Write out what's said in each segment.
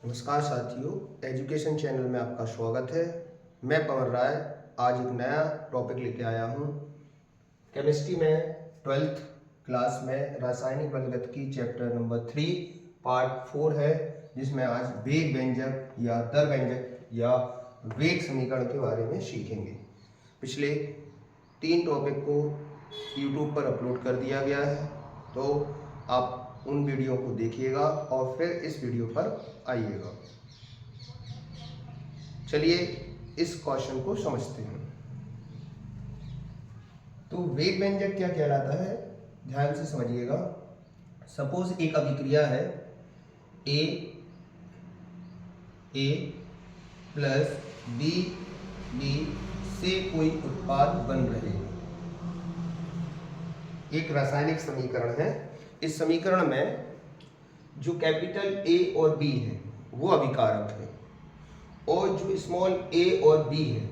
नमस्कार साथियों, education channel में आपका स्वागत है। मैं पवन राय आज एक नया टॉपिक लेके आया हूँ। केमिस्ट्री में 12th क्लास में रासायनिक बलगतिकी चैप्टर नंबर 3 पार्ट 4 है, जिसमें आज वेग व्यंजक या दर व्यंजक या वेग समीकरण के बारे में सीखेंगे। पिछले 3 टॉपिक को YouTube पर अपलोड कर दिया गया है, तो आप उन वीडियो को देखिएगा और फिर इस वीडियो पर आइएगा। चलिए इस क्वेश्चन को समझते हैं। तो वेग व्यंजक क्या कहलाता है, ध्यान से समझिएगा। सपोज एक अभिक्रिया है ए प्लस बी से कोई उत्पाद बन रहे हैं। एक रासायनिक समीकरण है। इस समीकरण में जो कैपिटल ए और बी है वो अभिकारक है, और जो स्मॉल ए और बी है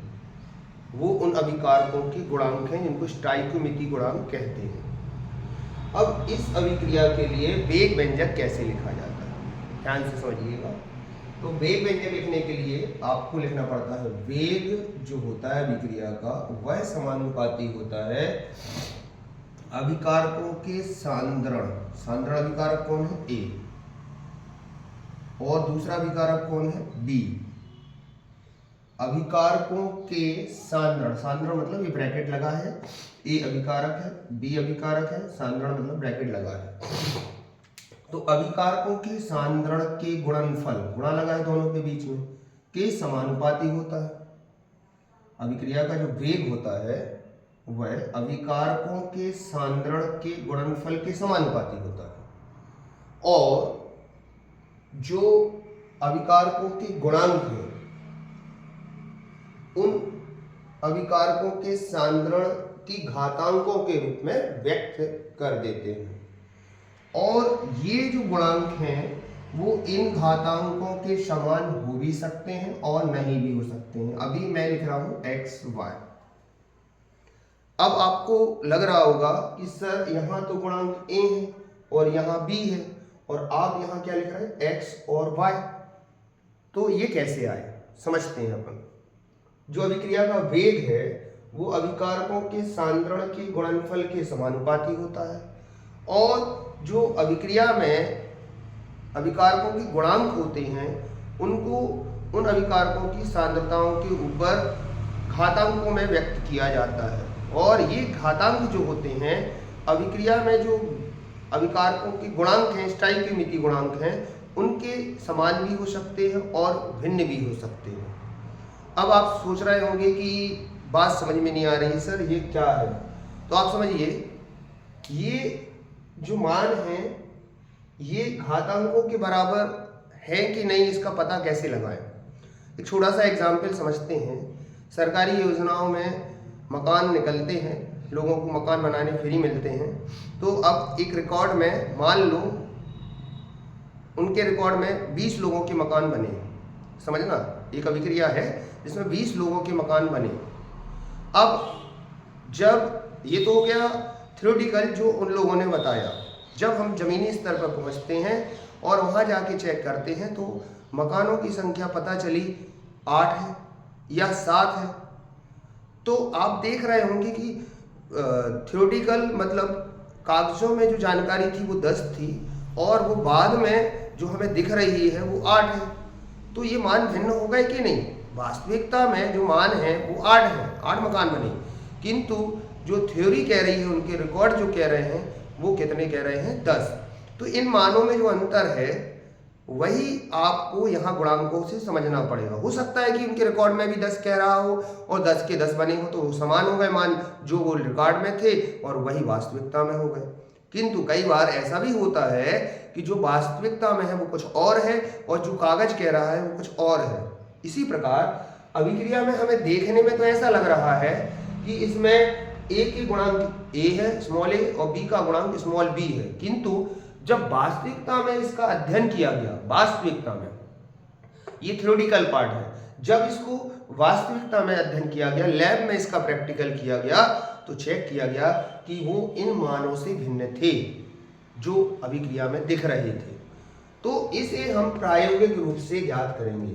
वो उन अभिकारकों के गुणांक हैं, जिनको स्टोइकियोमेट्रिक गुणांक कहते हैं। अब इस अभिक्रिया के लिए वेग व्यंजक कैसे लिखा जाता है, ध्यान से समझिएगा। तो वेग व्यंजक लिखने के लिए आपको लिखना पड़ता है वेग जो होता है अभिक्रिया का वह समानुपाती होता है अभिकारकों के सांद्रण अभिकारक कौन है, ए, और दूसरा अभिकारक कौन है, बी। अभिकारकों के सांद्रण मतलब ये ब्रैकेट लगा है, ए अभिकारक है, बी अभिकारक है, सांद्रण मतलब ब्रैकेट लगा है। तो अभिकारकों के सांद्रण के गुणनफल, गुणा लगा है दोनों के बीच में, के समानुपाती होता है। अभिक्रिया का जो वेग होता है वह अभिकारकों के सांद्रण के गुणनफल के समानुपाती होता है, और जो अभिकारकों के गुणांक हैं उन अभिकारकों के सांद्रण की घातांकों के रूप में व्यक्त कर देते हैं। और ये जो गुणांक हैं वो इन घातांकों के समान हो भी सकते हैं और नहीं भी हो सकते हैं। अभी मैं लिख रहा हूं एक्स वाई। अब आपको लग रहा होगा कि सर यहाँ तो गुणांक ए है और यहाँ बी है, और आप यहाँ क्या लिख रहे हैं, एक्स और वाई। तो ये कैसे आए, समझते हैं अपन। जो अभिक्रिया का वेग है वो अभिकारकों के सांद्रण के गुणनफल के समानुपाती होता है, और जो अभिक्रिया में अभिकारकों के गुणांक होते हैं उनको उन अभिकारकों की सांद्रताओं के ऊपर घातांकों में व्यक्त किया जाता है। और ये घातांक जो होते हैं अभिक्रिया में जो अभिकारकों के गुणांक हैं, स्टोइकियोमेट्रिक गुणांक हैं, उनके समान भी हो सकते हैं और भिन्न भी हो सकते हैं। अब आप सोच रहे होंगे कि बात समझ में नहीं आ रही सर, ये क्या है। तो आप समझिए, ये जो मान है ये घातांकों के बराबर है कि नहीं, इसका पता कैसे लगाएं। एक छोटा सा एग्जाम्पल समझते हैं। सरकारी योजनाओं में मकान निकलते हैं, लोगों को मकान बनाने फ्री मिलते हैं। तो अब एक रिकॉर्ड में मान लो उनके रिकॉर्ड में 20 लोगों के मकान बने, समझना, एक अभिक्रिया है जिसमें 20 लोगों के मकान बने। अब जब ये तो हो गया थ्योरेटिकल जो उन लोगों ने बताया, जब हम जमीनी स्तर पर पहुंचते हैं और वहां जाके चेक करते हैं तो मकानों की संख्या पता चली 8 है या 7 है। तो आप देख रहे होंगे कि थ्योरेटिकल मतलब कागजों में जो जानकारी थी वो 10 थी, और वो बाद में जो हमें दिख रही है वो 8 है। तो ये मान भिन्न हो गए कि नहीं। वास्तविकता में जो मान है वो 8 है, 8 मकान बने, किंतु जो थ्योरी कह रही है, उनके रिकॉर्ड जो कह रहे हैं वो कितने कह रहे हैं, 10। तो इन मानों में जो अंतर है वही आपको यहाँ गुणांकों से समझना पड़ेगा। हो सकता है कि उनके रिकॉर्ड में भी 10 कह रहा हो और 10 के 10 बने हो, तो समान हो गए मान, जो वो रिकॉर्ड में थे और वही वास्तविकता में हो गए। किंतु कई बार ऐसा भी होता है कि जो वास्तविकता में है वो कुछ और है और जो कागज कह रहा है वो कुछ और है। इसी प्रकार अभिक्रिया में हमें देखने में तो ऐसा लग रहा है कि इसमें ए की गुणांक ए है, स्मॉल ए, और बी का गुणांक स्मॉल बी है, किंतु जब वास्तविकता में इसका अध्ययन किया गया, वास्तविकता में ये थ्योरेटिकल पार्ट है, जब इसको वास्तविकता में अध्ययन किया गया, लैब में इसका प्रैक्टिकल किया गया, तो चेक किया गया कि वो इन मानों से भिन्न थे जो अभिक्रिया में दिख रहे थे। तो इसे हम प्रायोगिक रूप से ज्ञात करेंगे,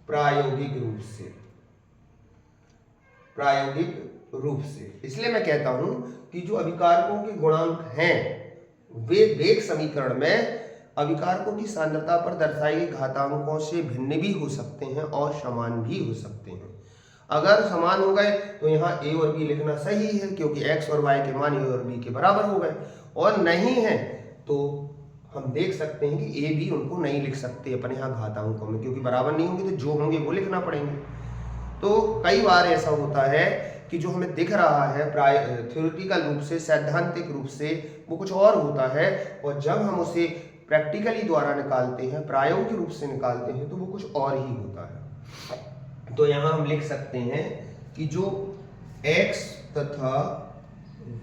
प्रायोगिक रूप से। इसलिए मैं कहता हूं कि जो अभिकारकों के गुणांक हैं वे वेग समीकरण में अभिकारकों की सांद्रता पर दर्शाई गई घातांकों से भिन्न भी हो सकते हैं और समान भी हो सकते हैं। अगर समान हो गए तो यहाँ a और b लिखना सही है, क्योंकि x और y के मान a और b के बराबर हो गए, और नहीं है तो हम देख सकते हैं कि a b उनको नहीं लिख सकते अपने यहाँ घातांकों में, क्योंकि बराबर नहीं होंगे तो जो होंगे वो लिखना पड़ेंगे। तो कई बार ऐसा होता है कि जो हमें दिख रहा है थ्योरेटिकल रूप से, सैद्धांतिक रूप से, वो कुछ और होता है, और जब हम उसे प्रैक्टिकली द्वारा निकालते हैं, प्रायोगिक रूप से निकालते हैं, तो वो कुछ और ही होता है। तो यहाँ हम लिख सकते हैं कि जो x तथा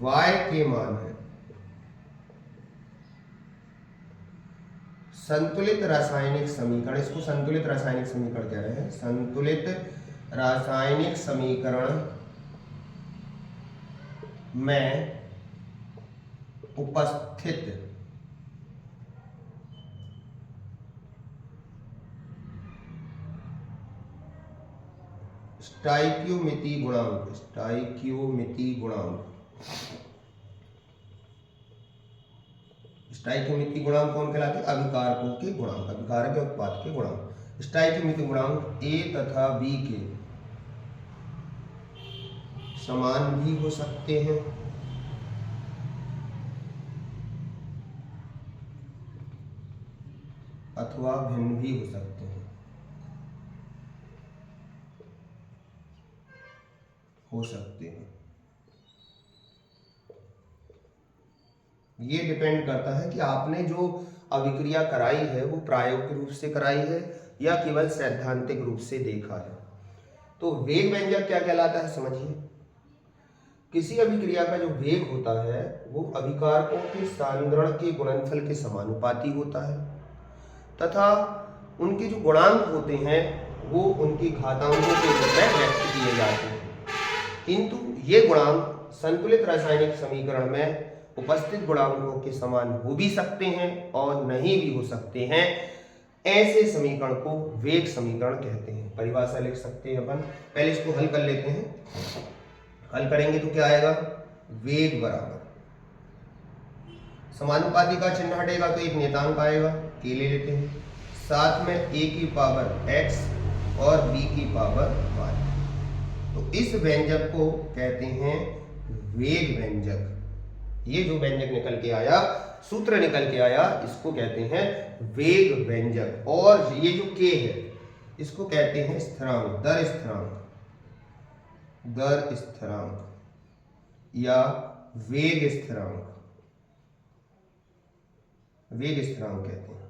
y के मान है संतुलित रासायनिक समीकरण, इसको संतुलित रासायनिक समीकरण कह रहे हैं, संतुलित रासायनिक समीकरण में उपस्थित स्टाइक्योमेट्री गुणांक, स्टाइक्योमेट्री गुणांक कौन कहलाते हैं? अभिकारकों के गुणांक, अभिकारक या उत्पाद के गुणांक। स्टाइक्योमेट्री गुणांक a तथा b के समान भी हो सकते हैं अथवा भिन्न भी हो सकते हैं, ये डिपेंड करता है कि आपने जो अभिक्रिया कराई है वो प्रायोगिक रूप से कराई है या केवल सैद्धांतिक रूप से देखा है। तो वेग व्यंजक क्या कहलाता है समझिए। किसी अभिक्रिया का जो वेग होता है वो अभिकारकों के सांद्रण के गुणनफल के समानुपाती होता है, तथा उनके जो गुणांक होते हैं वो उनकी घातांकों के रूप में व्यक्त किए जाते हैं। किंतु ये गुणांक संतुलित रासायनिक समीकरण में उपस्थित गुणांकों के समान हो भी सकते हैं और नहीं भी हो सकते हैं। ऐसे समीकरण को वेग समीकरण कहते हैं। परिभाषा लिख सकते हैं अपन, पहले इसको हल कर लेते हैं। हल करेंगे तो क्या आएगा? वेग बराबर समानुपाती का चिन्ह हटेगा तो एक नियतांक आएगा, के ले लेते हैं, साथ में a की पावर x और b की पावर y। तो इस व्यंजक को कहते हैं वेग व्यंजक। ये जो व्यंजक निकल के आया, सूत्र निकल के आया, इसको कहते हैं वेग व्यंजक। और ये जो k है इसको कहते हैं स्थिरांक, दर स्थिरांक, दर स्थिरांक या वेग स्थिरांक, वेग स्थिरांक कहते हैं।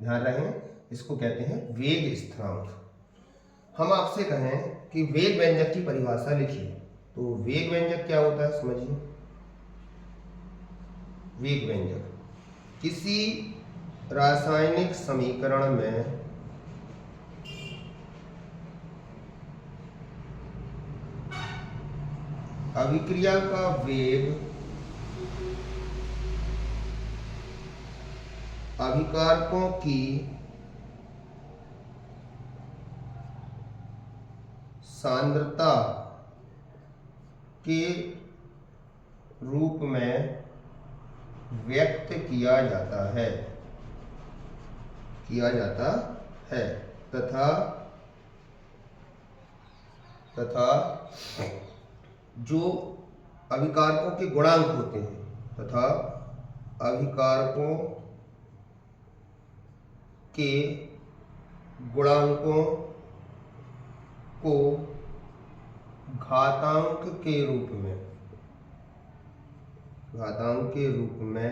ध्यान रहे, इसको कहते हैं वेग स्थिरांक। हम आपसे कहें कि वेग व्यंजक की परिभाषा लिखिए, तो वेग व्यंजक क्या होता है समझिए। वेग व्यंजक किसी रासायनिक समीकरण में अभिक्रिया का वेग अभिकारकों की सांद्रता के रूप में व्यक्त किया जाता है, तथा जो अभिकारकों के गुणांक होते हैं, तथा अभिकारकों के गुणांकों को घातांक के रूप में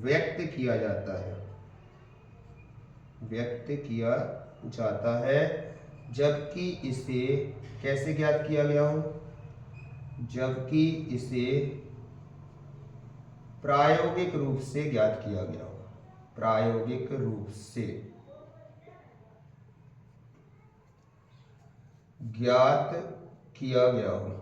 व्यक्त किया जाता है, जबकि इसे कैसे ज्ञात किया गया हो? जबकि इसे प्रायोगिक रूप से ज्ञात किया गया हो, प्रायोगिक रूप से ज्ञात किया गया हो,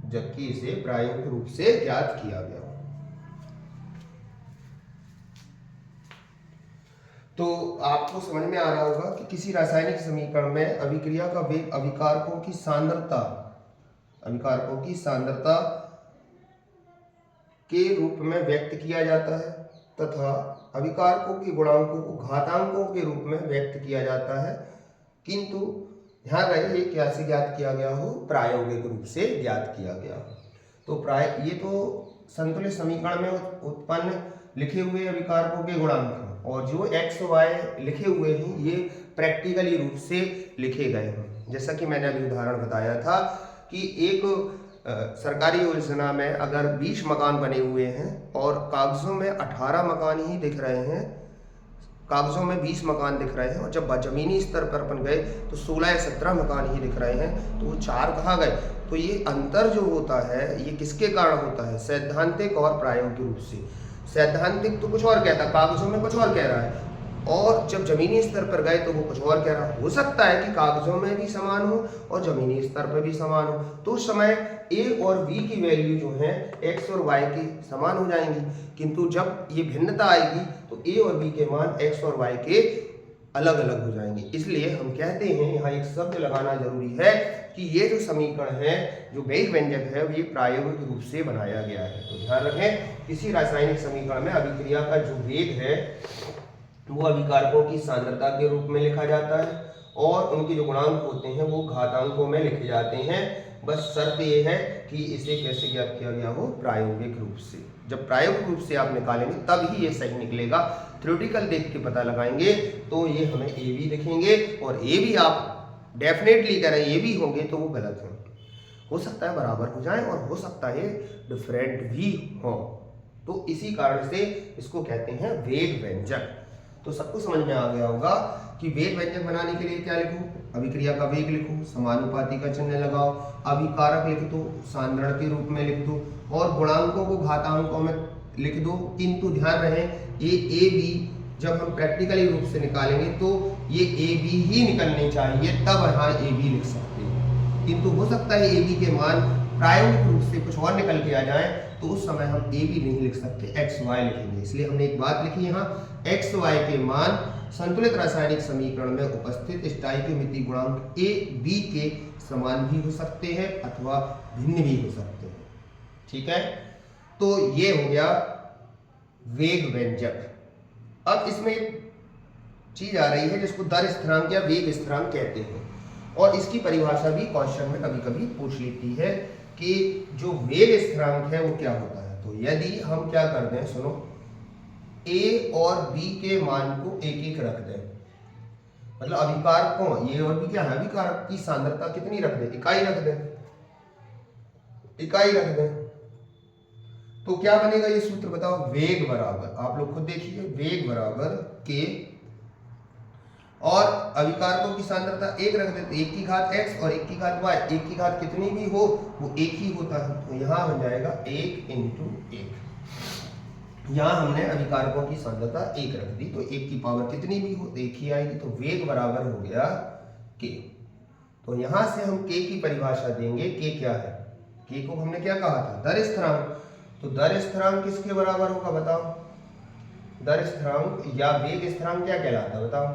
जबकि इसे प्रायोगिक रूप से ज्ञात किया गया हो। तो आपको समझ में आ रहा होगा कि किसी रासायनिक समीकरण में अभिक्रिया का वेग अभिकारकों की सांद्रता के रूप में व्यक्त किया जाता है तथा अभिकारकों के गुणांकों को घातांकों के रूप में व्यक्त किया जाता है, किंतु ध्यान रहे ये कैसे ज्ञात किया गया हो, प्रायोगिक रूप से ज्ञात किया गया हो। तो ये तो संतुलित समीकरण में उत्पन्न लिखे हुए अभिकारकों के गुणांक हैं, और जो x y लिखे हुए हैं ये प्रैक्टिकली रूप से लिखे गए हैं। जैसा कि मैंने अभी उदाहरण बताया था कि एक सरकारी योजना में अगर 20 मकान बने हुए हैं और कागजों में 18 मकान ही दिख रहे हैं, कागजों में 20 मकान दिख रहे हैं, और जब जमीनी स्तर पर अपन गए तो 16 या 17 मकान ही दिख रहे हैं, तो वो 4 कहाँ गए। तो ये अंतर जो होता है ये किसके कारण होता है, सैद्धांतिक और प्रायोगिक रूप से। सैद्धांतिक तो कुछ और कहता है, कागजों में कुछ और कह रहा है, और जब जमीनी स्तर पर गए तो वो कुछ और कह रहा है। हो सकता है कि कागजों में भी समान हो और जमीनी स्तर पर भी समान हो, तो उस समय ए और बी की वैल्यू जो है एक्स और वाई की समान हो जाएंगी, किंतु जब ये भिन्नता आएगी तो ए और बी के मान एक्स और वाई के अलग अलग हो जाएंगे। इसलिए हम कहते हैं यहाँ एक शब्द लगाना जरूरी है कि ये जो समीकरण है, जो वेग व्यंजक है, ये प्रायोगिक रूप से बनाया गया है। तो ध्यान रखें, किसी रासायनिक समीकरण में अभिक्रिया का जो वेग है वो अभिकारकों की सांद्रता के रूप में लिखा जाता है, और उनके जो गुणांक होते हैं वो घातांकों में लिखे जाते हैं। बस शर्त ये है कि इसे कैसे ज्ञात किया गया हो, प्रायोगिक रूप से। जब प्रायोगिक रूप से आप निकालेंगे तब ही ये सही निकलेगा। थ्योरेटिकल देख के पता लगाएंगे तो ये हमें ए बी दिखेंगे, और ए भी आप डेफिनेटली कह रहे हैं ए भी होंगे तो वो गलत है। हो सकता है बराबर हो जाए और हो सकता है डिफरेंट भी हो, तो इसी कारण से इसको कहते हैं वेग व्यंजक। तो सबको समझ में आ गया होगा कि वेग व्यंजक बनाने के लिए क्या लिखूं, अभिक्रिया का वेग लिखूं, समानुपाती का चिन्ह लगाओ, अभिकारक लिख दो, सांद्रण के रूप में लिख दो, और गुणांकों को घातांकों में लिख दो। किंतु ध्यान रहे ये ए बी जब हम प्रैक्टिकली रूप से निकालेंगे तो ये ए बी ही निकलने चाहिए, तब यहाँ ए बी लिख सकते हैं। किंतु हो सकता है ए बी के मान प्रायोगिक रूप से कुछ और निकल के आ जाए, तो उस समय हम ए बी नहीं लिख सकते, एक्स वाई लिखेंगे। इसलिए हमने एक बात लिखी यहाँ, एक्स वाई के मान संतुलित रासायनिक समीकरण में उपस्थित स्टोइकियोमेट्रिक गुणांक ए बी के समान भी हो सकते हैं अथवा भिन्न भी हो सकते हैं। ठीक है, तो ये हो गया वेग व्यंजक। अब इसमें एक चीज आ रही है जिसको दर स्थिरांक या वेग स्थिरांक कहते हैं, और इसकी परिभाषा भी क्वेश्चन में कभी कभी पूछ लेती है कि जो वेग स्थिरांक है वो क्या होता है। तो यदि हम क्या करते हैं, सुनो, ए और बी के मान को एक एक रख दें, मतलब अभिकारकों ये और बी क्या है, अभिकारक की सांद्रता कितनी रख दें, इकाई रख दें, इकाई रख दें, तो क्या बनेगा ये सूत्र बताओ, वेग बराबर, आप लोग खुद देखिए, वेग बराबर के, और अभिकारकों की सांद्रता एक रख देते, एक की घात x और एक की घात y, एक की घात कितनी भी हो वो एक ही होता है, तो यहाँ बन जाएगा 1 × 1। यहाँ हमने अभिकारकों की सांद्रता एक रख दी, तो एक की पावर कितनी भी हो एक ही आएगी, तो वेग बराबर हो गया k। तो यहाँ से हम k की परिभाषा देंगे, k क्या है, k को हमने क्या कहा था, दर स्थिरांक। तो दर स्थिरांक किसके बराबर होगा बताओ, दर स्थिरांक या वेग स्थिरांक क्या कहलाता है बताओ,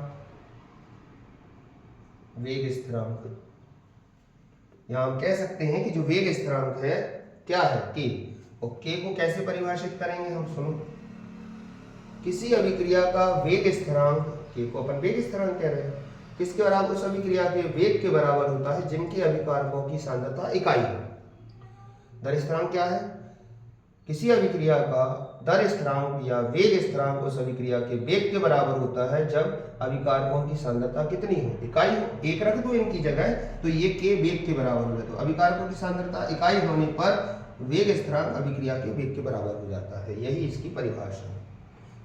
वेग स्थिरांक। यहां हम कह सकते हैं कि जो वेग स्थिरांक है क्या है, k, और k को कैसे परिभाषित करेंगे हम, सुनो, किसी अभिक्रिया का वेग स्थिरांक, k को अपन वेग स्थिरांक कह रहे हैं, किसके बराबर, उस अभिक्रिया के वेग के बराबर होता है जिनके अभिकारकों की सांद्रता इकाई है। दर स्थिरांक क्या है, किसी अभिक्रिया का दर स्थिरांक या वेग स्थिरांक उस अभिक्रिया के वेग के बराबर होता है जब अभिकारकों की सांद्रता कितनी हो, इकाई हो, एक रख दो इनकी जगह, तो ये के वेग के बराबर हो जाता है। अभिकारकों की सांद्रता इकाई होने पर वेग स्थिरांक अभिक्रिया के वेग के बराबर हो जाता है, यही इसकी परिभाषा है।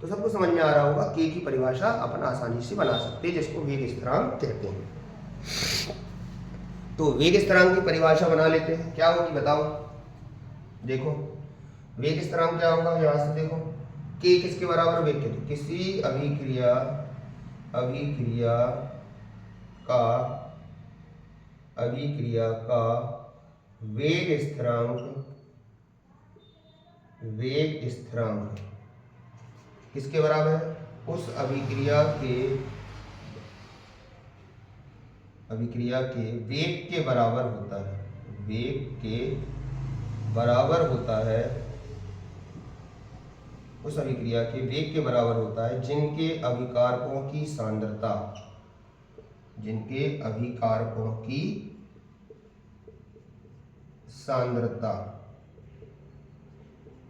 तो सबको समझ में आ रहा होगा, के की परिभाषा अपन आसानी से बना सकते हैं, जिसको वेग स्थिरांक कहते हैं। तो वेग स्थिरांक की परिभाषा बना लेते हैं, क्या होगी बताओ, देखो वेग स्थिरांक क्या होगा, यहां से देखो, k किसके बराबर वेग के, तो किसी अभिक्रिया का वेग स्थिरांक किसके बराबर है, उस अभिक्रिया के वेग के बराबर होता है, वेग के बराबर होता है, उस अभिक्रिया के वेग के बराबर होता है जिनके अभिकारकों की सांद्रता, जिनके अभिकारकों की सांद्रता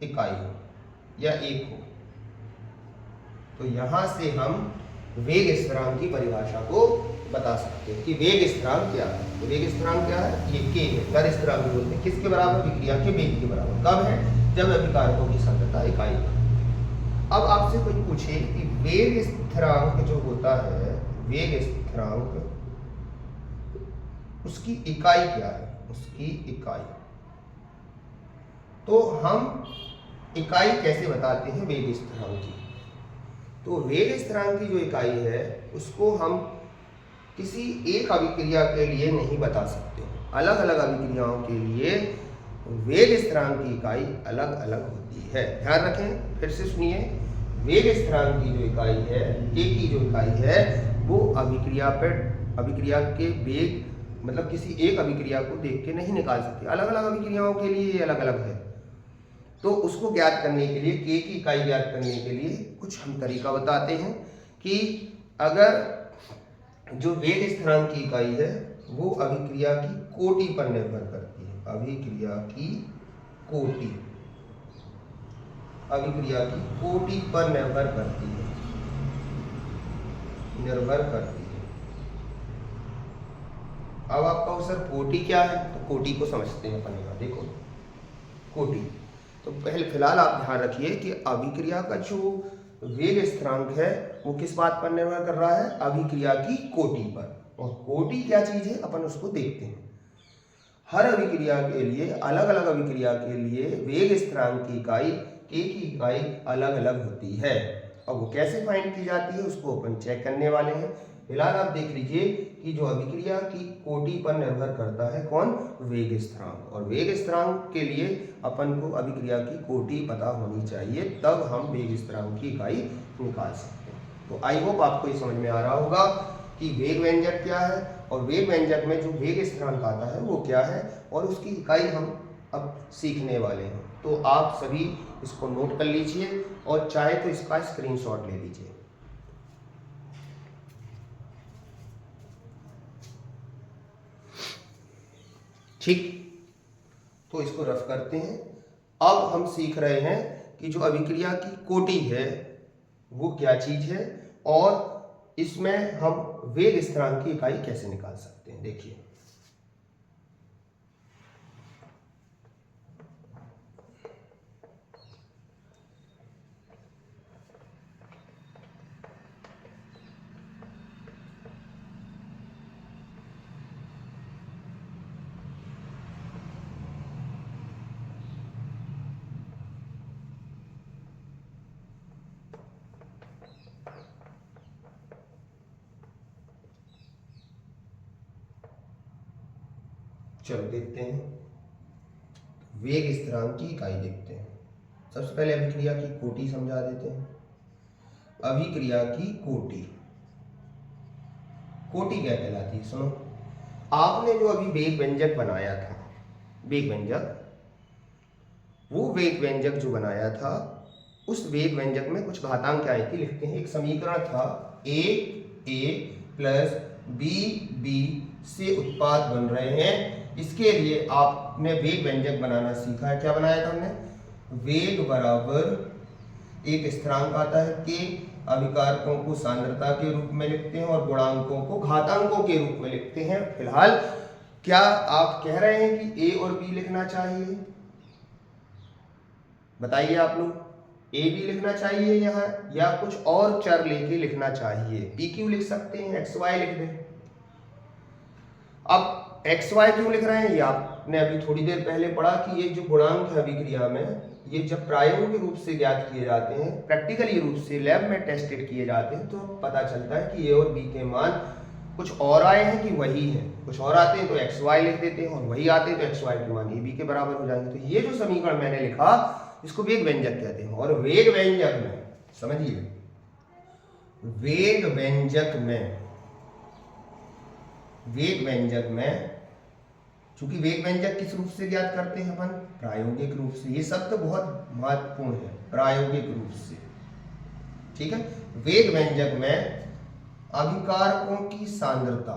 इकाई हो या एक हो। तो यहां से हम वेग स्थिरांक की परिभाषा को बता सकते हैं कि वेग स्थिरांक क्या है। तो वेग स्थिरांक क्या है? ये k है, गति स्थिरांक बोलते हैं। किसके बराबर? विक्रिया के वेग के बराबर। कब है? जब अभिकारकों की सांद्रता इकाई है। अब आपसे कोई पूछे कि वेग स्थिरांक जो होता है, वेग स्थिरांक, उसकी इकाई क्या है? उसकी इकाई, तो हम इकाई कैसे बताते हैं वेग स्थिरांक की? तो वेग स्थिरांक की जो इकाई है उसको हम किसी एक अभिक्रिया के लिए नहीं बता सकते। अलग अलग अभिक्रियाओं के लिए वेग स्थिरांक की इकाई अलग अलग होती है। ध्यान रखें, फिर से सुनिए। वेग स्थिरांक की जो इकाई है, k की जो इकाई है, वो अभिक्रिया के वेग, मतलब किसी एक अभिक्रिया को देख के नहीं निकाल सकते। अलग अलग अभिक्रियाओं के लिए ये अलग अलग है। तो उसको ज्ञात करने के लिए, k की इकाई ज्ञात करने के लिए कुछ हम तरीका बताते हैं कि अगर जो वेग स्थिरांक की इकाई है वो अभिक्रिया की कोटि पर निर्भर करती है, अभिक्रिया की कोटि, अभिक्रिया की कोटि पर निर्भर करती है, निर्भर करती है। अब आपका सर कोटि क्या है? तो कोटि को समझते हैं अपन यहाँ। देखो कोटि, तो पहले फिलहाल आप ध्यान रखिए कि अभिक्रिया का जो वेग स्थिरांक है वो किस बात पर निर्भर कर रहा है? अभिक्रिया की कोटि पर। और कोटि क्या चीज है अपन उसको देखते हैं। हर अभिक्रिया के लिए, अलग अलग अभिक्रिया के लिए वेग स्थिरांक की इकाई, k की इकाई अलग अलग होती है। अब वो कैसे फाइंड की जाती है उसको अपन चेक करने वाले हैं। फिलहाल आप देख लीजिए कि जो अभिक्रिया की कोटि पर निर्भर करता है कौन? वेग स्थिरांक। और वेग स्थिरांक के लिए अपन को अभिक्रिया की कोटि पता होनी चाहिए, तब हम वेग स्थिरांक की इकाई निकाल सकते हैं। तो आई होप आपको ये समझ में आ रहा होगा कि वेग व्यंजक क्या है और वेग व्यंजक में जो वेग स्थिरांक आता है वो क्या है, और उसकी इकाई हम अब सीखने वाले हैं। तो आप सभी इसको नोट कर लीजिए और चाहे तो इसका स्क्रीनशॉट ले लीजिए। ठीक, तो इसको रफ करते हैं। अब हम सीख रहे हैं कि जो अभिक्रिया की कोटि है वो क्या चीज है और इसमें हम वेग स्थिरांक की इकाई कैसे निकाल सकते हैं। देखिए, चलो देखते हैं वेग स्थिरांक की इकाई देखते हैं। सबसे पहले अभिक्रिया की कोटि समझा देते हैं। अभिक्रिया की कोटि, कोटि क्या कहलाती है? सुनो, आपने जो अभी वेग व्यंजक बनाया था, वेग व्यंजक, वो वेग व्यंजक जो बनाया था उस वेग व्यंजक में कुछ घातांक आई थी। लिखते हैं, एक समीकरण था a प्लस b से उत्पाद बन रहे हैं। इसके लिए आपने वेग व्यंजक बनाना सीखा है। क्या बनाया था हमने? वेग बराबर एक स्थिरांक आता है k, अभिकारकों को सांद्रता के रूप में लिखते हैं और गुणांकों को घातांकों के रूप में लिखते हैं। फिलहाल क्या आप कह रहे हैं कि a और b लिखना चाहिए? बताइए आप लोग, a b लिखना चाहिए यहाँ या कुछ और चर लेके लिखना चाहिए? p क्यों लिख सकते हैं, x y लिख दें। अब एक्स वाई क्यों लिख रहे हैं? ये आपने अभी थोड़ी देर पहले पढ़ा कि ये जो गुणांक है अभिक्रिया में, ये जब प्रायोगिक रूप से ज्ञात किए जाते हैं, प्रैक्टिकली रूप से लैब में टेस्टेड किए जाते हैं, तो पता चलता है कि ए और बी के मान कुछ और आए हैं कि वही है। कुछ और आते हैं तो एक्स वाई लिख देते हैं और वही आते हैं तो एक्स वाई के मान ए बी के बराबर हो जाएंगे। तो ये जो समीकरण मैंने लिखा इसको वेग व्यंजक कहते हैं। और वेग व्यंजक में समझिए, वेग व्यंजक में चूंकि वेग व्यंजक किस रूप से ज्ञात करते हैं अपन? प्रायोगिक रूप से। ये शब्द बहुत महत्वपूर्ण है, प्रायोगिक रूप से। ठीक है, वेग व्यंजक में अभिकारकों की सांद्रता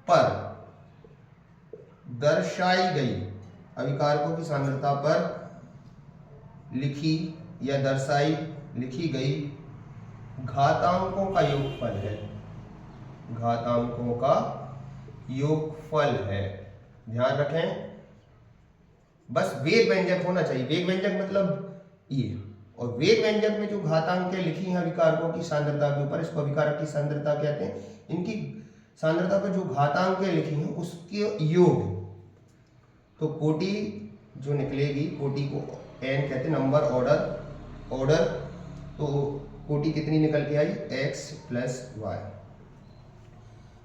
पर दर्शाई गई, अभिकारकों की सांद्रता पर लिखी गई घातांकों का योगफल है। ध्यान रखें, बस वेग व्यंजक होना चाहिए। वेग व्यंजक मतलब ये, और वेग व्यंजक में जो घातांकें लिखी हैं अभिकारकों की सांद्रता के ऊपर, इसको अभिकारक की सांद्रता कहते हैं। इनकी सांद्रता पर जो घातांकें लिखी हैं उसके योग, तो कोटि जो निकलेगी, कोटि को n कहते हैं, नंबर ऑर्डर। तो कोटि कितनी निकल के आई? x plus y.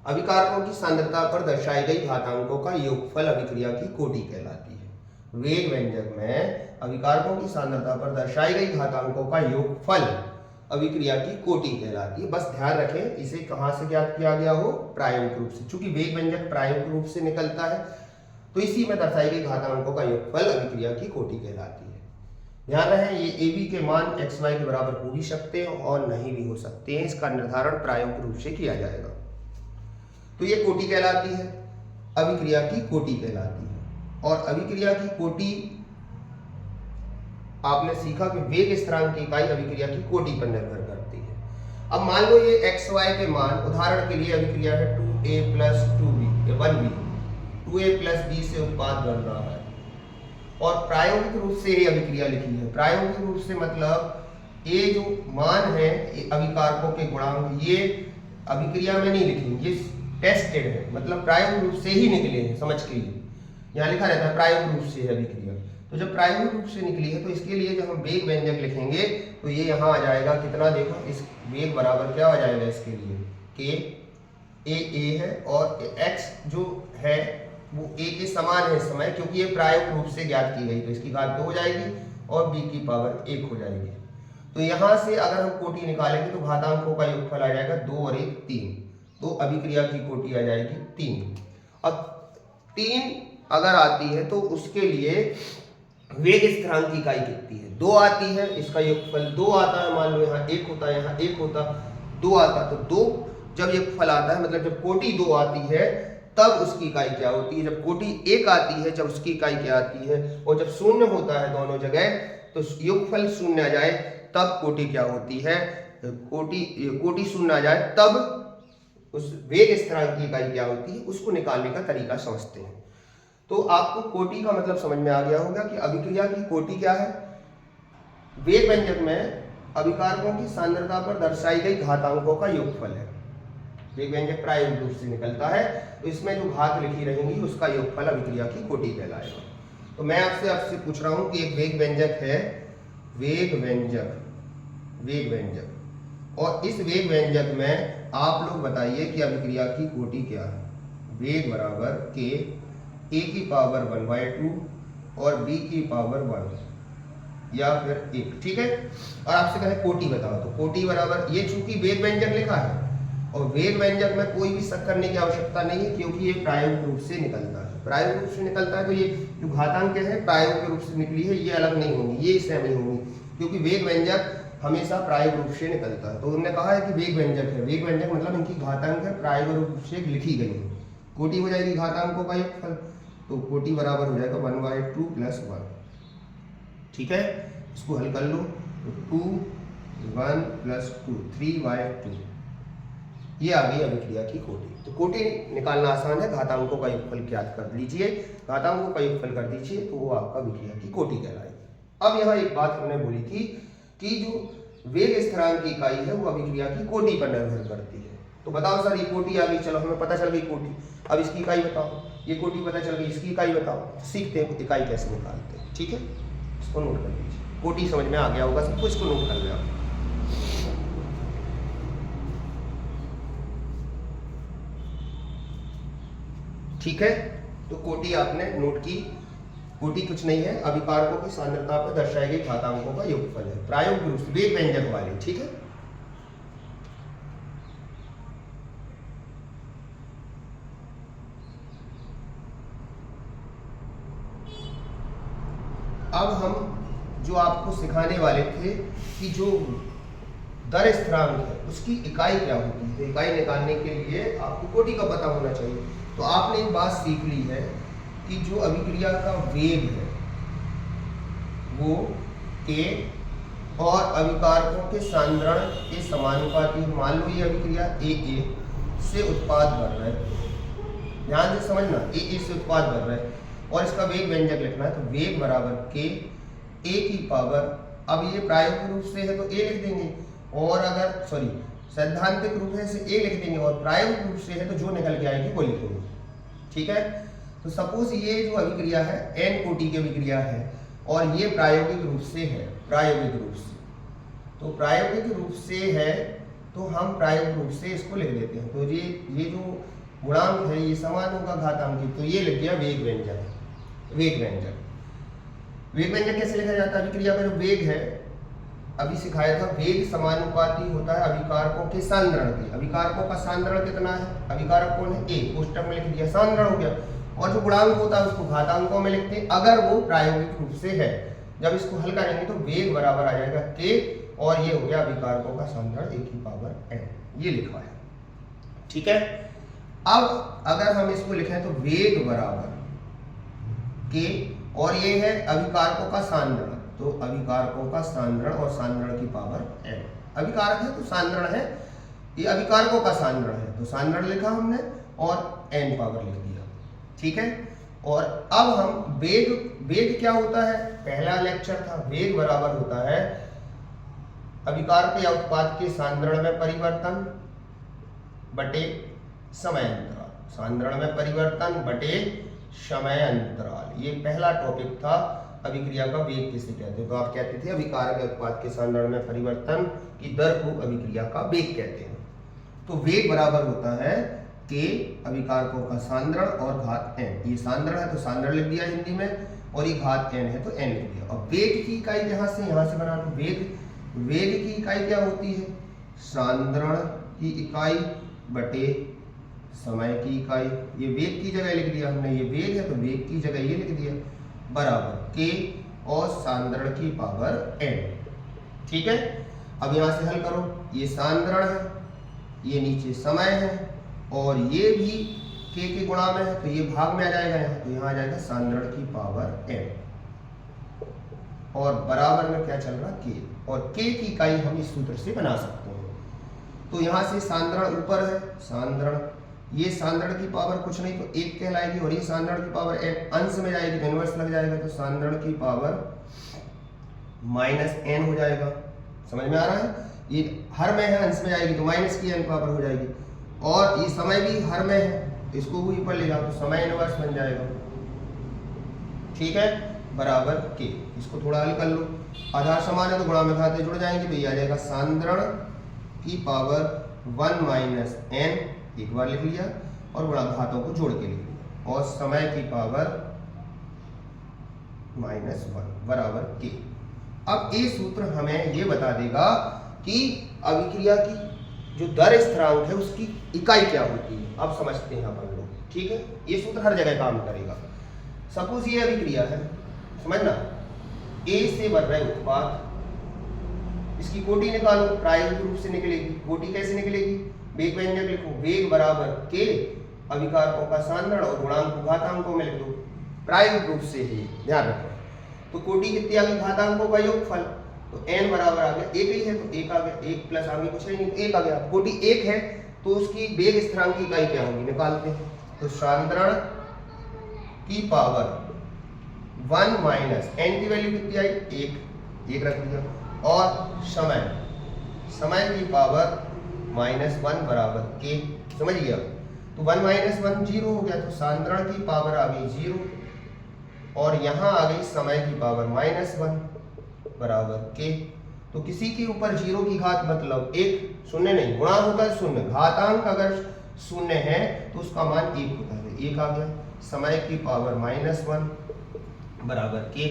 अभिकारकों की सांद्रता पर दर्शाई गई घातांकों का योगफल अभिक्रिया की कोटि कहलाती है। वेग व्यंजक में अभिकारकों की सांद्रता पर दर्शाई गई घातांकों का योगफल अभिक्रिया की कोटि कहलाती है। बस ध्यान रखें, इसे कहां से ज्ञात किया गया हो? प्रायोगिक रूप से। चूंकि वेग व्यंजक प्रायोगिक रूप से निकलता है, तो इसी में दर्शाई गई घातांकों का योगफल अभिक्रिया की कोटि कहलाती है। ध्यान रहे, ये ए बी के मान एक्स वाई के बराबर हो भी सकते हैं और नहीं भी हो सकते हैं। इसका निर्धारण प्रायोगिक रूप से किया जाएगा। तो ये कोटि कहलाती है, अभिक्रिया की कोटि कहलाती है। और अभिक्रिया की कोटि आपने सीखा कि वेग स्थिरांक की इकाई अभिक्रिया की कोटि पर निर्भर करती है। अब मान लो ये एक्स वाई के मान, उदाहरण के लिए अभिक्रिया है 2a plus 2b 1b, 2a plus b से उत्पाद बन रहा है और प्रायोगिक रूप से ये अभिक्रिया लिखी है। प्रायोगिक रूप से मतलब ये जो मान है अभिकारकों के गुणांक, ये अभिक्रिया में नहीं लिखे, ये टेस्टेड है, मतलब प्रायोगिक रूप से ही निकले हैं। समझ के लिए यहाँ लिखा रहता है प्रायोगिक रूप से है अभिक्रिया। तो जब प्रायोगिक रूप से निकली है तो इसके लिए जब हम वेग व्यंजक लिखेंगे तो ये यहाँ आ जाएगा कितना, देखो इस वेग बराबर क्या आ जाएगा इसके लिए, के ए है और x जो है वो a के समान है इस समय, क्योंकि ये प्रायोगिक रूप से ज्ञात की गई, तो इसकी घात 2 हो जाएगी और b की पावर 1 हो जाएगी। तो यहाँ से अगर हम कोटि निकालेंगे तो घातांकों का योगफल आ जाएगा 2 और 1 3, तो अभिक्रिया की कोटि आ जाएगी 3। अब 3 अगर आती है तो उसके लिए वेग स्थिरांक की इकाई कितनी है? 2 आती है, इसका योगफल 2 आता है। मान लो यहाँ 1 होता है, यहाँ 1 होता, 2 आता, तो 2 जब योगफल आता है, मतलब जब कोटि 2 आती है तब उसकी इकाई क्या होती है? जब कोटि 1 आती है जब उसकी इकाई क्या आती है? और जब शून्य होता है दोनों जगह, तो योगफल शून्य आ जाए तब कोटि क्या होती है? कोटि शून्य आ जाए तब उस वेग स्थिरांक की इकाई क्या होती है, उसको निकालने का तरीका समझते हैं। तो आपको कोटि का मतलब समझ में आ गया होगा कि अभिक्रिया की कोटि क्या है। वेग व्यंजक में अभिकारकों की सांद्रता पर दर्शाई गई घातांकों का योगफल है। वेग व्यंजक प्रायोगिक रूप से निकलता है, तो इसमें जो घात लिखी रहेंगी उसका योगफल अभिक्रिया की कोटि कहलाएगा। तो मैं आपसे पूछ रहा हूं कि एक वेग व्यंजक है, वेग व्यंजक, और इस वेग व्यंजक में आप लोग बताइए कि अभिक्रिया की कोटि क्या है। वेग बराबर के a की पावर 1/2 और b की पावर 1 या फिर 1, ठीक है। और आपसे कहे कोटि बताओ, तो कोटि बराबर, ये चूंकि वेग व्यंजक लिखा है और वेग व्यंजक में कोई भी शक करने की आवश्यकता नहीं है, क्योंकि ये प्रायोगिक रूप से निकलता है। प्रायोगिक रूप से निकलता है तो ये जो घातांक है प्रायोगिक रूप से निकली है, ये अलग नहीं होंगी, ये सेम नहीं होंगी, क्योंकि वेग व्यंजक हमेशा प्रायोगिक रूप से निकलता है। तो उन्होंने कहा है कि वेग व्यंजक है, वेग व्यंजक मतलब इनकी घातांक प्रायोगिक रूप से लिखी गई है। कोटि हो जाएगी घातांकों का योगफल, तो कोटि बराबर हो जाएगा 1/2 + 1, ठीक है। इसको हल कर लो, तो 2 1 + 2 3/2, ये आ गई अभिक्रिया की कोटि। तो कोटि निकालना आसान है, घातांकों का योगफल ज्ञात कर लीजिए, घातांकों का योगफल कर दीजिए, तो वो आपका अभिक्रिया की कोटि कहलाएगी। अब यहाँ एक बात हमने बोली थी कि जो वेग स्थिरांक की इकाई है वो अभिक्रिया की कोटि पर निर्भर करती है। तो बताओ सर, ये कोटि आ गई, चलो हमें पता चल गई कोटि, अब इसकी इकाई बताओ। ये कोटि पता चल गई, इसकी इकाई बताओ। सीखते हैं इकाई कैसे निकालते हैं, ठीक है। इसको नोट कर लीजिए, कोटि समझ में आ गया होगा सबको, इसको नोट कर लिया। ठीक है, तो कोटि आपने नोट की, कोटि कुछ नहीं है, अभिकारकों की सांद्रता पर दर्शाए गए घातांकों का योगफल है, प्रायोगिक रूप से वेग व्यंजक वाले। ठीक है, अब हम जो आपको सिखाने वाले थे कि जो दर स्थिरांक है उसकी इकाई क्या होती है, तो इकाई निकालने के लिए आपको कोटि का पता होना चाहिए। तो आपने एक बात सीख ली है कि जो अभिक्रिया का वेग है वो k और अभिकारकों के सांद्रण के समानुपाती। मान लो ये अभिक्रिया AA से उत्पाद बन रहा है, ध्यान से समझना, AA से उत्पाद बन रहा है और इसका वेग व्यंजक लिखना है, तो वेग बराबर k a की पावर, अब ये प्रायोगिक रूप से है तो a लिख देंगे, और अगर सैद्धांतिक रूप से a लिख देंगे, और प्रायोगिक रूप से है तो जो निकल के आएगी वो लिखेंगे। ठीक है, तो सपोज ये जो अभिक्रिया है n कोटि की अभिक्रिया है और ये प्रायोगिक रूप से है, प्रायोगिक रूप से, तो प्रायोगिक रूप से है तो हम प्रायोगिक रूप से इसको लिख देते हैं। तो ये जो गुणांक है ये समान होगा घातांक, तो ये लिख दिया वेग व्यंजक। वेग व्यंजक, वेग व्यंजक कैसे लिखा जाता है? अभिक्रिया का जो वेग है अभी सिखाया था, वेग समानुपाती होता है अभिकारकों के सांद्रण के। अभिकारकों का सांद्रण कितना है? अभिकारक कौन है? a, कोष्टक में लिख दिया, सांद्रण हो गया, और जो गुणांक होता है उसको घातांकों में लिखते हैं अगर वो प्रायोगिक रूप से है। जब इसको हल करेंगे तो वेग बराबर आ जाएगा k, और ये हो गया अभिकारकों का सांद्रण a की पावर n, ये लिखा है। ठीक है, अब अगर हम इसको लिखें तो वेग बराबर k, और ये है अभिकारकों का सांद्रण, तो अभिकारकों का सांद्रण और सांद्रण की पावर n। अभिकारक है तो सांद्रण है, ये अभिकारकों का सांद्रण है तो सांद्रण लिखा हमने और n पावर लिख दिया। ठीक है, और अब हम वेग क्या होता है? पहला लेक्चर था, वेग बराबर होता है अभिकारक या उत्पाद के सांद्रण में परिवर्तन बटे समय अंतराल, सांद्रण में परिवर्तन बटे समय अंतराल। ये पहला टॉपिक था, अभिक्रिया का वेग किसे कहते हैं? तो आप कहते थे अभिकारक या उत्पाद के सांद्रण में परिवर्तन की दर को अभिक्रिया का वेग कहते हैं। तो वेग बराबर होता है k अभिकारकों का सांद्रण और घात n। ये सांद्रण है तो सांद्रण लिख दिया हिंदी में, और ये घात n है तो n लिख दिया। और वेग की इकाई यहाँ से बना लो, वेग की इकाई क्या होती है? सांद्रण की इकाई बटे समय की इकाई। ये वेग की जगह लिख दिया हमने, ये वेग है तो वेग की जगह ये लिख दिया, बराबर k और सांद्रण की पावर n। ठीक है, अब यहाँ से हल करो, ये सांद्रण है, ये नीचे समय है, और ये भी k के गुणा में है तो ये भाग में आ जाएगा यहाँ, तो यहाँ आ जाएगा सांद्रण की पावर n, और बराबर में क्या चल रहा? k, और k की इकाई हम इस सूत्र से बना सकते हैं। तो यहाँ से सांद्रण ऊपर है, सांद्रण, ये सांद्रण की पावर कुछ नहीं तो 1 कहलाएगी, और ये सांद्रण की पावर n अंश में जाएगी तो इनवर्स लग जाएगा, तो सांद्रण की पावर -n हो जाएगा। समझ में आ रहा है? ये हर में है, अंश में जाएगी तो माइनस की n पावर हो जाएगी, और ये समय भी हर में है, इसको भी ऊपर ले जाओ तो समय इनवर्स बन जाएगा। ठीक है, बराबर k। इसको थोड़ा हल कर लो, आधार समान है तो गुणा में घाते जुड़ जाएंगे, तो ये आ जाएगा सांद्रण की पावर 1 - n, एक बार लिख लिया, और गुणा घातों को जोड़ के लिख लिया, और समय की पावर -1 बराबर k। अब ये सूत्र हमें ये बता देगा कि अभिक्रिया की जो दर स्थिरांक है उसकी इकाई क्या होती है। अब समझते हैं अपन लोग। ठीक है, ये सूत्र हर जगह काम करेगा। सपोज ये अभिक्रिया है, समझना, A से बन रहा है उत्पाद, इसकी कोटि निकालो, प्रायोगिक रूप से निकलेगी। कोटि कैसे निकलेगी? वेग व्यंजक लिखो, वेग बराबर k अभिकारकों का सांद्रण और गुणांक को घातांकों में लिख दो, प्रायोगिक रूप से ही ध्यान रखो। तो कोटि कितनी आ गई? घातांकों का योगफल, तो n बराबर आ गया, एक ही है तो 1 आ गया, 1 प्लस आगे कुछ है नहीं, 1 आ गया। कोटि 1 है तो उसकी वेग स्थिरांक की इकाई क्या होगी? निकालते हैं, तो सांद्रण की पावर 1 - n की वैल्यू कितनी आई? 1 रख दिया, और समय की पावर -1 बराबर k। समझ गया? तो 1 - 1 0 हो गया, तो सांद्रण की पावर आ गई 0, और यहाँ आ गई समय की पावर -1 बराबर k। तो किसी के ऊपर 0 की घात मतलब 1, शून्य नहीं, गुणा होता है शून्य, घातांक अगर शून्य है तो उसका मान 1 होता है, 1 आ गया। समय की पावर -1 बराबर के।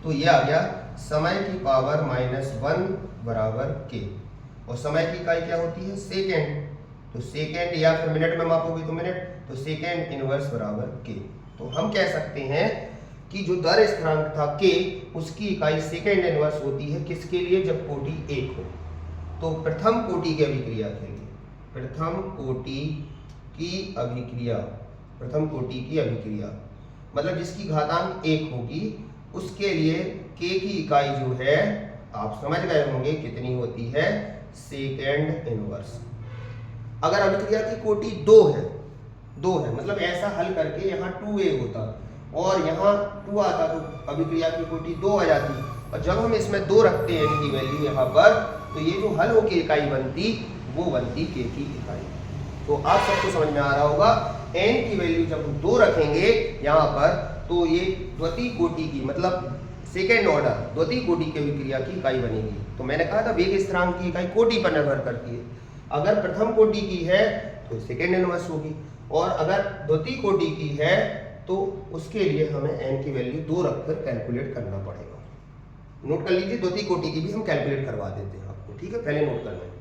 तो ये आ गया समय की पावर -1 बराबर के। और समय की इकाई क्या होती है? सेकेंड। तो सेकेंड या फिर मिनट में मापोगे तो मिनट, तो सेकेंड इनवर्स बराबर के। तो हम कह सकते हैं कि जो दर स्थिरांक था के, उसकी इकाई सेकेंड इनवर्स होती है। किसके लिए? जब कोटि 1 हो। तो प्रथम कोटि की अभिक्रिया के लिए, प्रथम कोटि की अभिक्रिया मतलब जिसकी घातांक 1 होगी, उसके लिए के की इकाई जो है आप समझ गए होंगे कितनी होती है? Second inverse. अगर अभिक्रिया की कोटि 2 है मतलब ऐसा हल करके यहाँ 2a होता और यहाँ 2 आता तो अभिक्रिया की कोटि 2 आ जाती। और जब हम इसमें 2 रखते हैं इनकी वैल्यू यहाँ पर, तो ये जो हल होकर इकाई बनती वो बनती के की इकाई। तो आप सबको समझ में आ रहा होगा n की वैल्यू जब हम 2 रखेंगे यहाँ पर, तो ये द्वितीय कोटि की मतलब सेकेंड ऑर्डर द्वितीय कोटि की अभिक्रिया की इकाई बनेगी। तो मैंने कहा था वेग स्थिरांक की इकाई कोटि पर निर्भर करती है। अगर प्रथम कोटि की है तो सेकेंड इनवर्स होगी, और अगर द्वितीय कोटि की है तो उसके लिए हमें n की वैल्यू 2 रखकर कैलकुलेट करना पड़ेगा। नोट कर लीजिए, द्वितीय कोटि की भी हम कैलकुलेट करवा देते हैं आपको, ठीक है? पहले नोट करना है।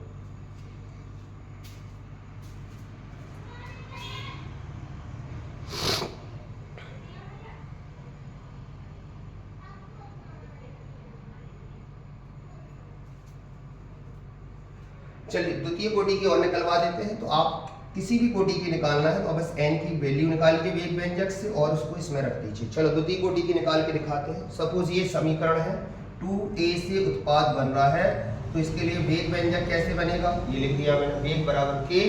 चलिए द्वितीय कोटि की और निकलवा देते हैं। तो आप किसी भी कोटि की निकालना है तो बस n की वैल्यू निकाल के वेग व्यंजक से और उसको इसमें रख दीजिए। चलो द्वितीय कोटि की निकाल के दिखाते हैं। सपोज ये समीकरण है, 2a से उत्पाद बन रहा है, तो इसके लिए वेग व्यंजक कैसे बनेगा? ये लिख दिया मैंने, वेग बराबर के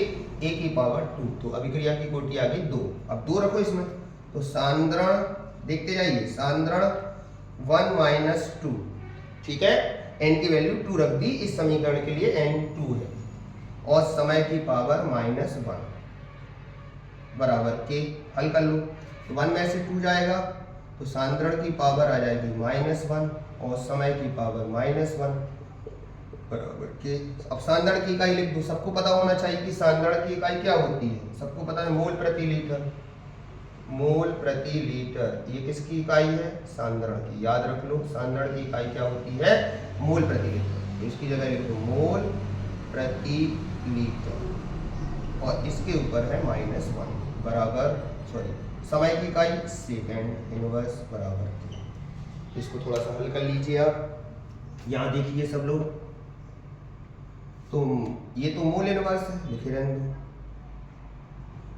a की पावर 2। तो अभिक्रिया की कोटि आ गई 2। अब 2 रखो इसमें, तो सांद्रण देखते जाइए, सांद्रण 1 - 2, ठीक है? n की वैल्यू 2 रख दी, इस समीकरण के लिए n 2 है, और समय की पावर -1 बराबर के। हल कर लो, तो 1 में से 2 जाएगा तो सांद्रण की पावर आ जाएगी -1 और समय की पावर -1 बराबर के। अब सांद्रण की इकाई लिख दो। सबको पता होना चाहिए कि सांद्रण की इकाई क्या होती है। सबको पता है मोल प्रति लीटर। मोल प्रति लीटर ये किसकी इकाई है? सांद्रण की। याद रख लो, सांद्रण की इकाई क्या होती है? मोल प्रति लीटर। तो इसकी जगह लिख दो मोल प्रति लीटर, और इसके ऊपर है -1 बराबर, समय की इकाई सेकेंड इनवर्स बराबर के। इसको थोड़ा सा हल कर लीजिए आप। यहाँ देखिए सब लोग, तो ये तो मोल इनवर्स है, लिखे रहने दो।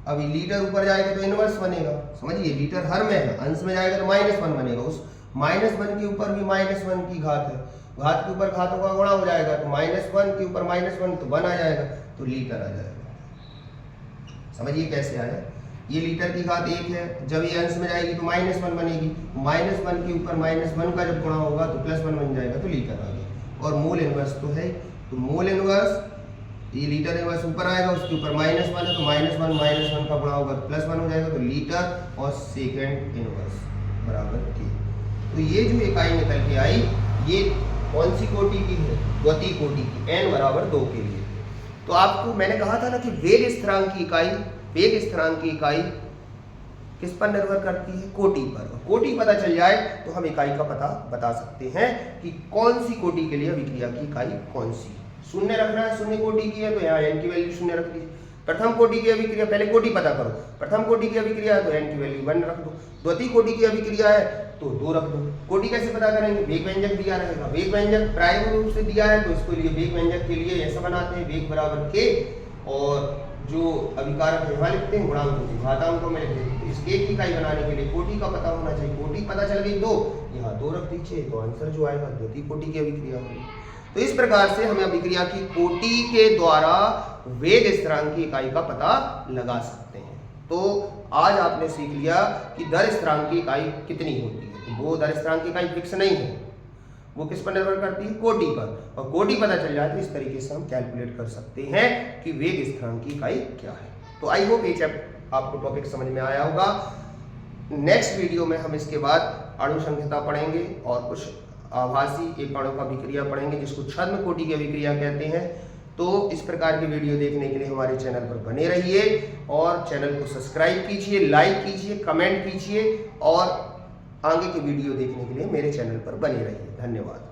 अभी लीटर ऊपर जाएगा तो इनवर्स बनेगा, समझिए लीटर हर में है, अंश में जाएगा तो -1 बनेगा। उस -1 के ऊपर भी -1 की घात है, घात के ऊपर घातों का गुणा हो जाएगा, तो -1 के ऊपर -1 तो 1 आ जाएगा, तो लीटर आ जाएगा। समझिए कैसे आया। ये लीटर की घात 1 है, जब ये अंश में जाएगी तो -1 बनेगी, -1 के ऊपर -1 का जब गुणा होगा तो +1 बन जाएगा, तो लीटर आ गया। और मोल इनवर्स तो है, तो मोल इनवर्स, ये लीटर इनवर्स ऊपर आएगा, उसके ऊपर -1 है, तो -1 का गुणा होगा तो +1 हो जाएगा, तो लीटर और सेकेंड इनवर्स बराबर के। तो ये जो इकाई निकल के आई, ये कौन सी कोटि की है? द्वितीय कोटि की, n बराबर 2 के लिए। तो आपको मैंने कहा था ना कि वेग स्थिरांक की इकाई किस पर निर्भर करती है? कोटि पर। कोटि पता चल जाए तो हम इकाई का पता बता सकते हैं कि कौन सी कोटि के लिए अभिक्रिया की इकाई कौन सी। शून्य रखना है, शून्य कोटि की है तो यहाँ n की वैल्यू 0 रख दीजिए। प्रथम कोटि की अभिक्रिया, पहले कोटि पता करो, प्रथम कोटि की अभिक्रिया है तो n की वैल्यू 1 रख दो। द्वितीय कोटि की अभिक्रिया है तो 2 रख दो। कोटि कैसे पता करेंगे? वेग व्यंजक दिया रहेगा, वेग व्यंजक प्राइम रूप से दिया है तो इसके लिए वेग व्यंजक के लिए ऐसा बनाते हैं, वेग बराबर के, और जो अभिकारक यहाँ लिखते हैं गुणांकों की घातांकों में लिखते हैं। इस के की इकाई बनाने के लिए कोटि का पता होना चाहिए। कोटि पता चल गई 2, यहाँ 2 रख दीजिए, तो आंसर जो आएगा द्वितीय कोटि की अभिक्रिया होगी। तो इस प्रकार से हमें अभिक्रिया की कोटि के द्वारा वेग स्थिरांक की इकाई का पता लगा सकते हैं। तो आज आपने सीख लिया कि दर स्थिरांक की इकाई कितनी होती है। तो वो दर स्थिरांक की इकाई फिक्स नहीं है, वो किस पर निर्भर करती है? कोटि पर। और कोटि पता चल जाए तो इस तरीके से हम कैलकुलेट कर सकते हैं कि वेग स्थिरांक की इकाई क्या है। तो आई होप ये आपको टॉपिक समझ में आया होगा। नेक्स्ट वीडियो में हम इसके बाद अणु संहिता पढ़ेंगे और कुछ आभासी एक अणु का अभिक्रिया पढ़ेंगे जिसको छद्म कोटि की अभिक्रिया कहते हैं। तो इस प्रकार की वीडियो देखने के लिए हमारे चैनल पर बने रहिए और चैनल को सब्सक्राइब कीजिए, लाइक कीजिए, कमेंट कीजिए और आगे की वीडियो देखने के लिए मेरे चैनल पर बने रहिए। धन्यवाद।